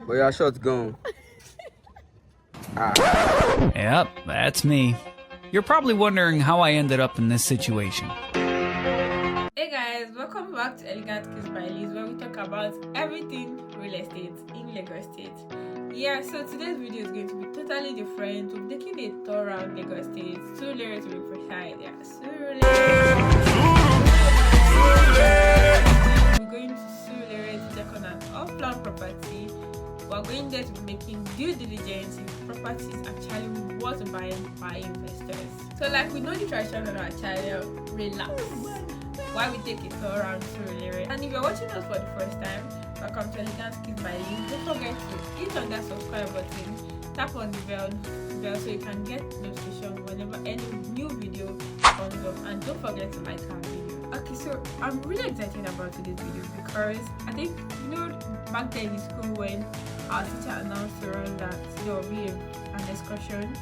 But your shot's gone. Yep, that's me. You're probably wondering how I ended up in this situation. Hey guys, welcome back to Elegant Kiss by Liz, where we talk about everything real estate in Lagos State. Yeah, so today's video is going to be totally different. We're taking a tour around Lagos State, Surulere to be precise. Yeah, Surulere. We're going to Surulere to check on an off-plan property. We're going there to be making due diligence if property is actually worth buying by investors. So like we know the tradition on our channel, relax while we take a tour around Surulere. And if you're watching us for the first time, welcome to Elegant Kiss by Liz. Don't forget to hit on that subscribe button, tap on the bell so you can get notification whenever any new video comes up, and don't forget to like our video. Okay, so I'm really excited about today's video because I think, you know, back then in school when our teacher announced to us that there will be an excursion,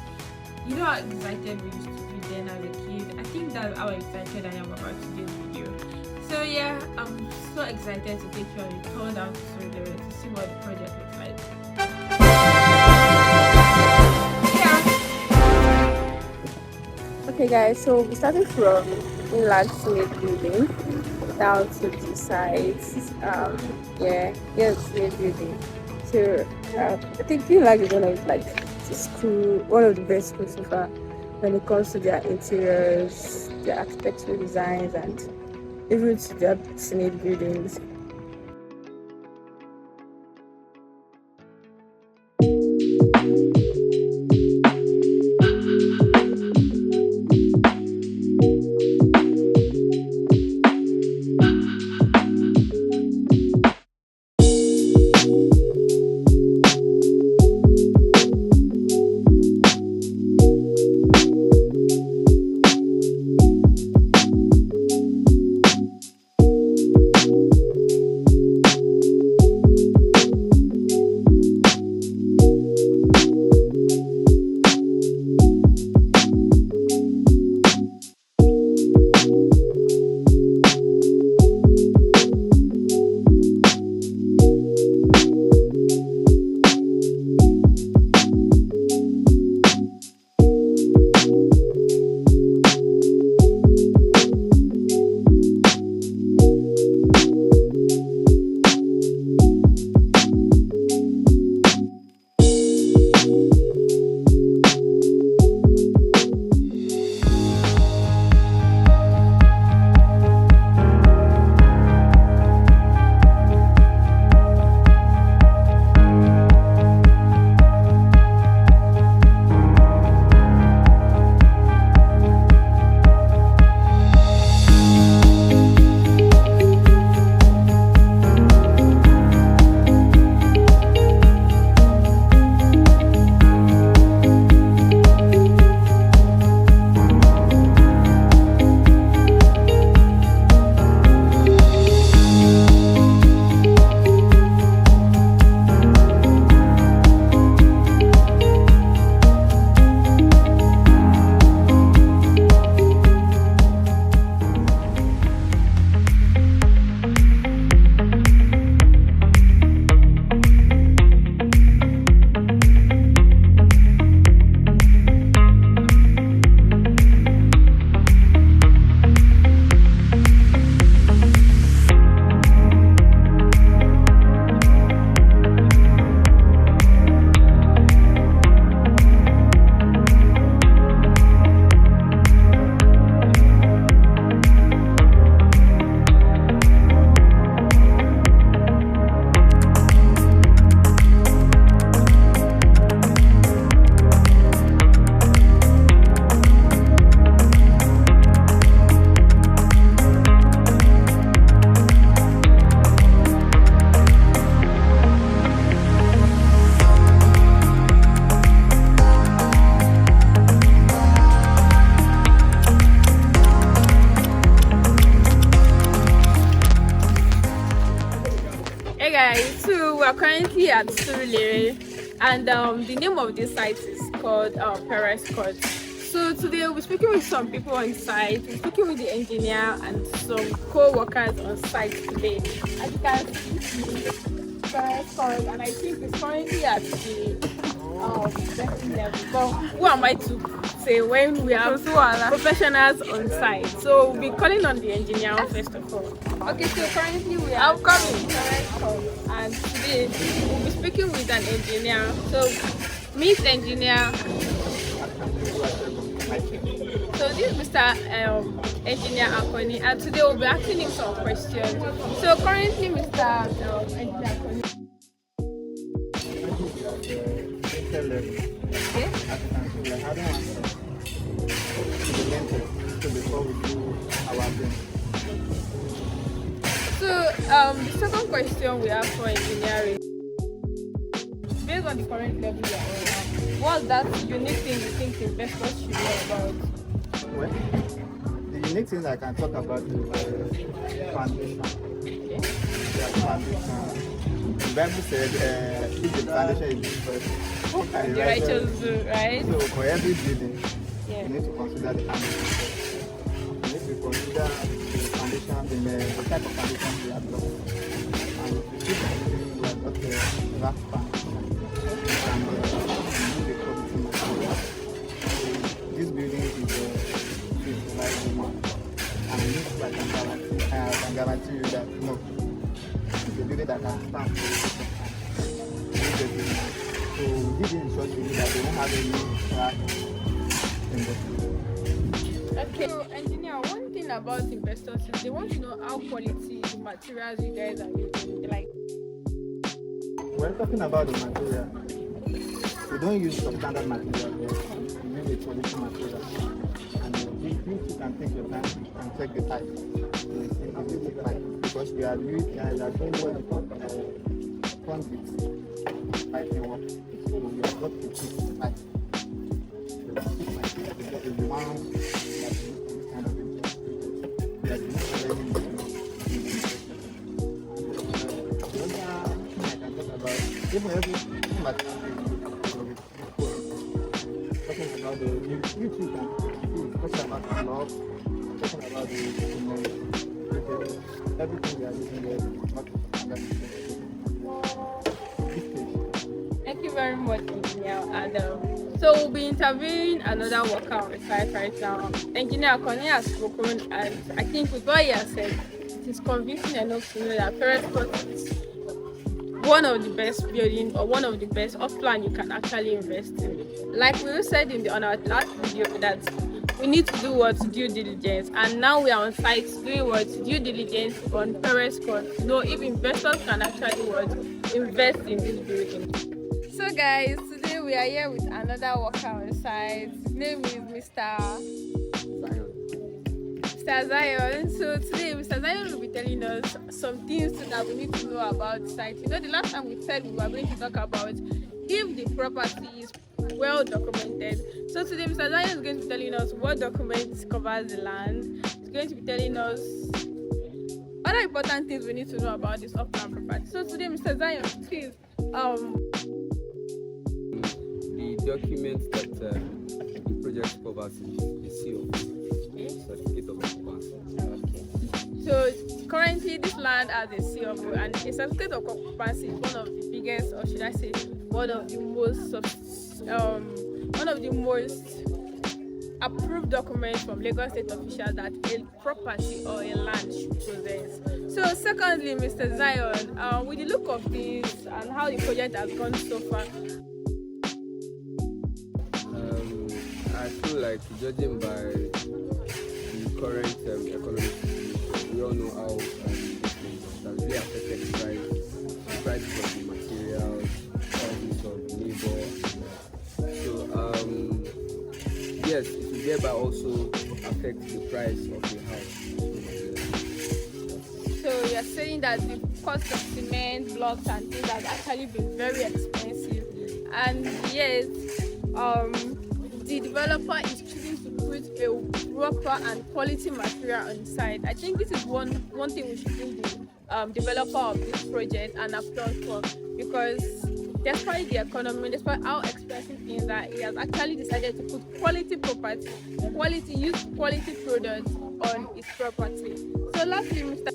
you know how excited we used to be then as a kid. I think that's how excited I am about today's video. So yeah, I'm so excited to take you on a tour down to Surulere to see what the project looks like. Okay guys, so we started from Unilag building down to the sides. Here's the building. So I think Unilag is one of one of the best schools so far when it comes to their interiors, their architectural designs, and even to their Senate buildings. So we are currently at Surulere, and the name of this site is called Perez Court. So today we'll be speaking with some people on site. We're speaking with the engineer and some co-workers on site today. As you can see, Perez Court, and I think it's currently at the vetting level. But who am I to say when we have professionals on site? So we'll be calling on the engineer first of all. Okay, so currently we are coming Perez Court, and today we'll be speaking with an engineer. So Miss Engineer. So this is Mr. Engineer Akoni, and today we'll be asking him some questions. So currently, Mr. Engineer Akoni. So the second question we have for engineering, based on the current level you are on, what's that unique thing you think investors should know about? Well, the unique things I can talk about is foundation. Okay. The foundation. The Bible said, if the foundation is good first, and The righteous do, right? So for every building, Yeah. you need to consider the foundation. You need to consider the foundation, the type of foundation you have built. And the foundation you have got the rough foundation. And you need the quality material. So this building is like one. And this I can guarantee you that no, it's a building that can stand for the time. So this ensures you that they won't have any crack in the building. Okay. So engineer, one thing about investors is they want to know how quality the materials you guys are using. Like, when talking about the material, we don't use substandard material. We use a quality material. And you can take your time and check the type. The type. Because we are doing what we call conduit piping work. So we have got to keep the pipe. So the one that is kind of interesting. That is not already even everything like talking about the YouTube and talking about the blog, talking about the everything we are using there is not thank you very much, engineer. And so we'll be interviewing another worker on the site right now. Engineer Akoni has spoken, and I think with what he has said, it is convincing enough to know that Perez Court is one of the best building or one of the best off plan you can actually invest in. Like we said on our last video that we need to do what due diligence, and now we are on site doing what due diligence on Perez Court. So if investors can actually invest in this building. So guys, today we are here with another worker on site. His name is Mr. Zion. So today Mr. Zion will be telling us some things that we need to know about the site. You know, the last time we said we were going to talk about if the property is well documented. So today Mr. Zion is going to be telling us what documents covers the land. He's going to be telling us other important things we need to know about this off-land property. So today Mr. Zion, please the document that the project covers is CO. Certificate of occupancy. Okay. So currently this land has a CO, and a certificate of occupancy is one of the biggest, or should I say, one of the most approved documents from Lagos State officials that a property or a land should possess. So secondly, Mr. Zion, with the look of this and how the project has gone so far, I feel like, judging by the current economic situation, we all know how this has really affected the prices of the materials, prices of labor. So yes, it will thereby also affect the price of the house. so you're saying that the cost of cement, blocks and things has actually been very expensive, and yet the developer is choosing to put a proper and quality material on the site. I think this is one thing we should give the developer of this project an applause for, because despite the economy, despite how expensive things are, he has actually decided to put quality property, quality products on his property. So lastly, Mr.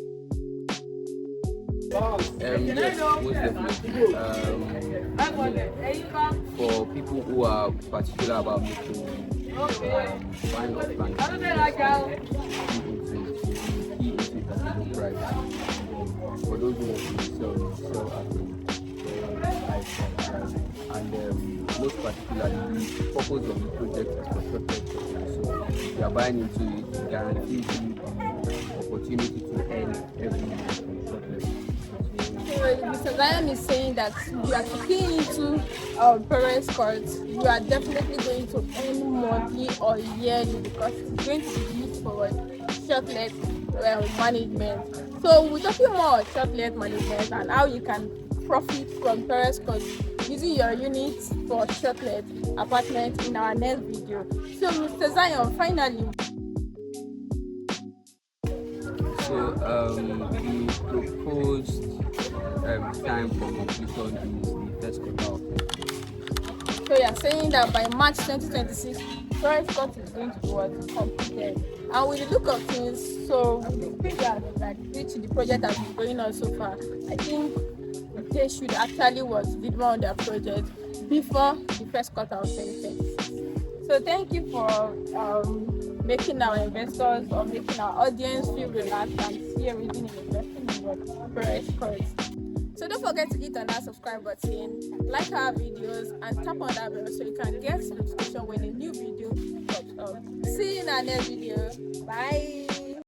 Yes, most definitely. For people who are particular about making buying or planting, key into it at a low price. For those who want to sell at a high price. And most particularly, the purpose of the project is for short-term profit. So if you are buying into it, it guarantees you the opportunity to earn every month from short-term. So Mr. Zion is saying that you are keying into Perez Court, you are definitely going to earn monthly or yearly because it's going to be used for short-let management. So we're talking more of short-let management and how you can profit from Perez Court using your units for short-let apartment in our next video. So Mr. Zion, finally. So the proposed time for completion is the first quarter of next year. So you're saying that by March 2026, Perez Court is going to be completed. And with the look of things, so with the speed that which the project has been going on so far, I think they should actually deliver on their project before the first quarter of 2026. So thank you for making our investors or making our audience feel relaxed and see everything in investing in what Perez Court. So don't forget to hit on that subscribe button, like our videos, and tap on that bell so you can get notification when a new video pops up. See you in our next video. Bye.